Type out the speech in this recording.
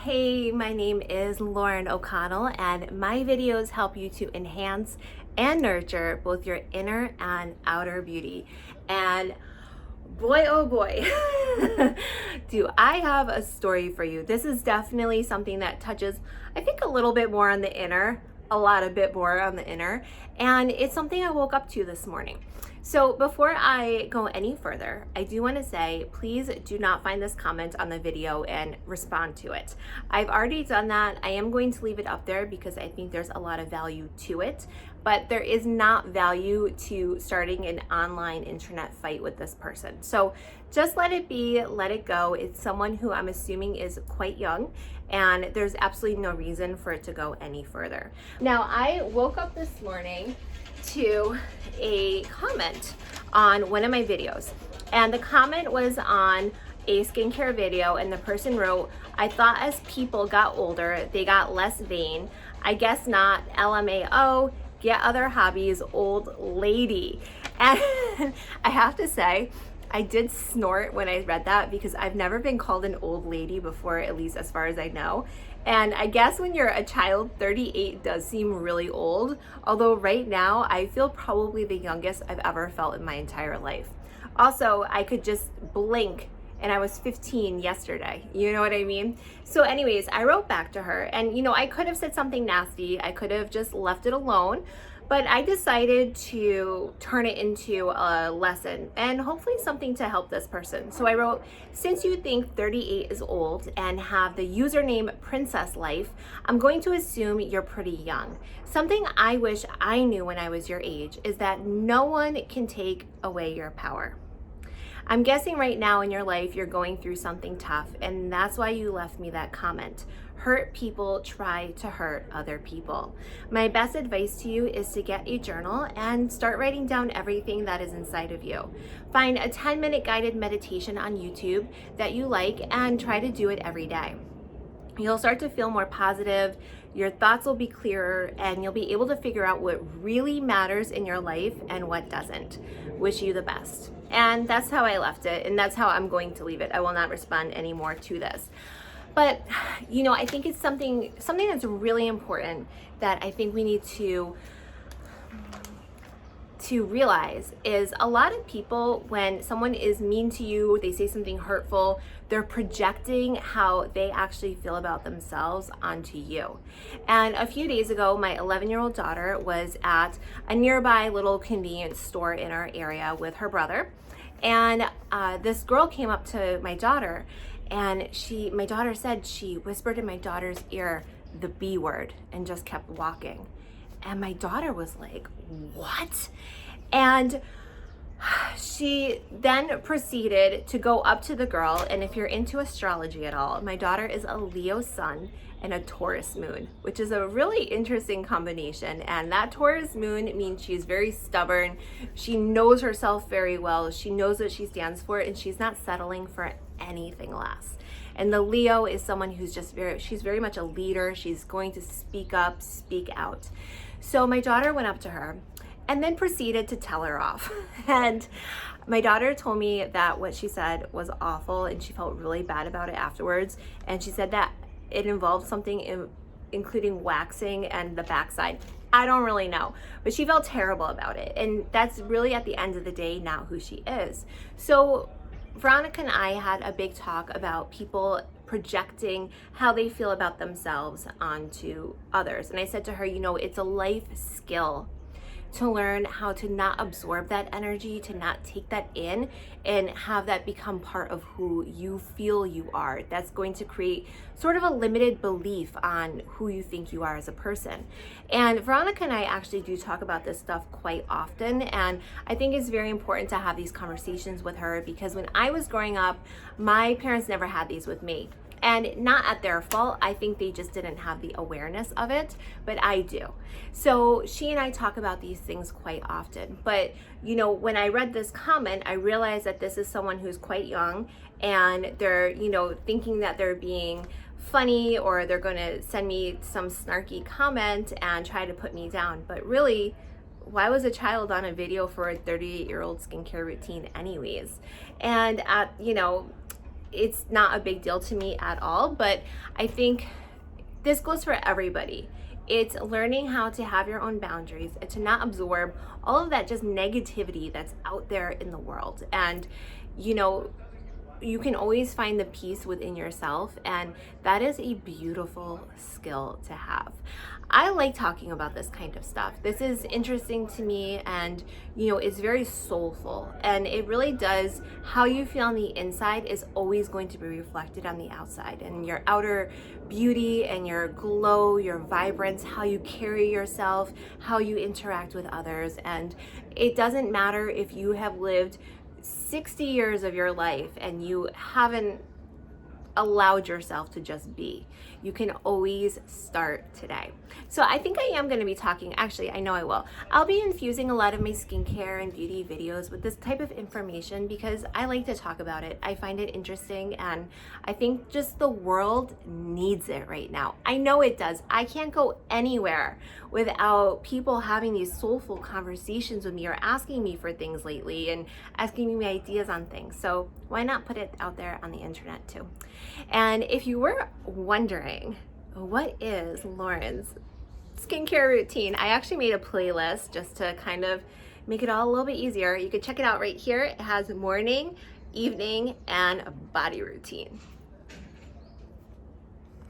Hey, my name is Lauren O'Connell, and my videos help you to enhance and nurture both your inner and outer beauty. And boy, oh boy, do I have a story for you. This is definitely something that touches, I think, a little bit more on the inner, a bit more on the inner, and it's something I woke up to this morning. So before I go any further, I do want to say, please do not find this comment on the video and respond to it. I've already done that. I am going to leave it up there because I think there's a lot of value to it, but there is not value to starting an online internet fight with this person. So just let it be, let it go. It's someone who I'm assuming is quite young, and there's absolutely no reason for it to go any further. Now, I woke up this morning to a comment on one of my videos, and the comment was on a skincare video, and the person wrote, "I thought as people got older they got less vain. I guess not. LMAO, get other hobbies, old lady." And I have to say, I did snort when I read that because I've never been called an old lady before, at least as far as I know. And I guess when you're a child, 38 does seem really old, although right now I feel probably the youngest I've ever felt in my entire life. Also, I could just blink and I was 15 yesterday, you know what I mean? So anyways, I wrote back to her, and I could have said something nasty, I could have just left it alone, but I decided to turn it into a lesson and hopefully something to help this person. So I wrote, "Since you think 38 is old and have the username Princess Life, I'm going to assume you're pretty young. Something I wish I knew when I was your age is that no one can take away your power. I'm guessing right now in your life you're going through something tough, and that's why you left me that comment. Hurt people try to hurt other people. My best advice to you is to get a journal and start writing down everything that is inside of you. Find a 10-minute guided meditation on YouTube that you like and try to do it every day. You'll start to feel more positive, your thoughts will be clearer, and you'll be able to figure out what really matters in your life and what doesn't. Wish you the best." And that's how I left it, and that's how I'm going to leave it. I will not respond anymore to this. But, I think it's something that's really important that I think we need to realize is a lot of people, when someone is mean to you, they say something hurtful, they're projecting how they actually feel about themselves onto you. And a few days ago, my 11-year-old daughter was at a nearby little convenience store in our area with her brother. And this girl came up to my daughter, and my daughter said she whispered in my daughter's ear the B word and just kept walking. And my daughter was like, "What?" And she then proceeded to go up to the girl, and if you're into astrology at all, my daughter is a Leo sun and a Taurus moon, which is a really interesting combination. And that Taurus moon means she's very stubborn. She knows herself very well. She knows what she stands for, and she's not settling for anything less. And the Leo is someone who's she's very much a leader. She's going to speak up, speak out. So my daughter went up to her and then proceeded to tell her off. And my daughter told me that what she said was awful, and she felt really bad about it afterwards. And she said that it involved something including waxing and the backside. I don't really know, but she felt terrible about it. And that's really, at the end of the day, not who she is. So Veronica and I had a big talk about people projecting how they feel about themselves onto others. And I said to her, it's a life skill to learn how to not absorb that energy, to not take that in and have that become part of who you feel you are. That's going to create sort of a limited belief on who you think you are as a person. And Veronica and I actually do talk about this stuff quite often, and I think it's very important to have these conversations with her, because when I was growing up, my parents never had these with me. And not at their fault, I think they just didn't have the awareness of it, but I do. So she and I talk about these things quite often. But, when I read this comment, I realized that this is someone who's quite young, and they're, thinking that they're being funny, or they're going to send me some snarky comment and try to put me down. But really, why was a child on a video for a 38-year-old skincare routine anyways? And it's not a big deal to me at all, but I think this goes for everybody. It's learning how to have your own boundaries and to not absorb all of that just negativity that's out there in the world. And, you know, you can always find the peace within yourself, and that is a beautiful skill to have. I like talking about this kind of stuff. This is interesting to me, and you know, it's very soulful, and it really does, how you feel on the inside is always going to be reflected on the outside, and your outer beauty and your glow, your vibrance, how you carry yourself, how you interact with others. And it doesn't matter if you have lived 60 years of your life and you haven't allowed yourself to just be. You can always start today. So I think I am going to be talking, actually I know I will. I'll be infusing a lot of my skincare and beauty videos with this type of information because I like to talk about it. I find it interesting, and I think just the world needs it right now. I know it does. I can't go anywhere without people having these soulful conversations with me or asking me for things lately and asking me ideas on things. So why not put it out there on the internet too? And if you were wondering, what is Lauren's skincare routine? I actually made a playlist just to kind of make it all a little bit easier. You can check it out right here. It has morning, evening, and body routine.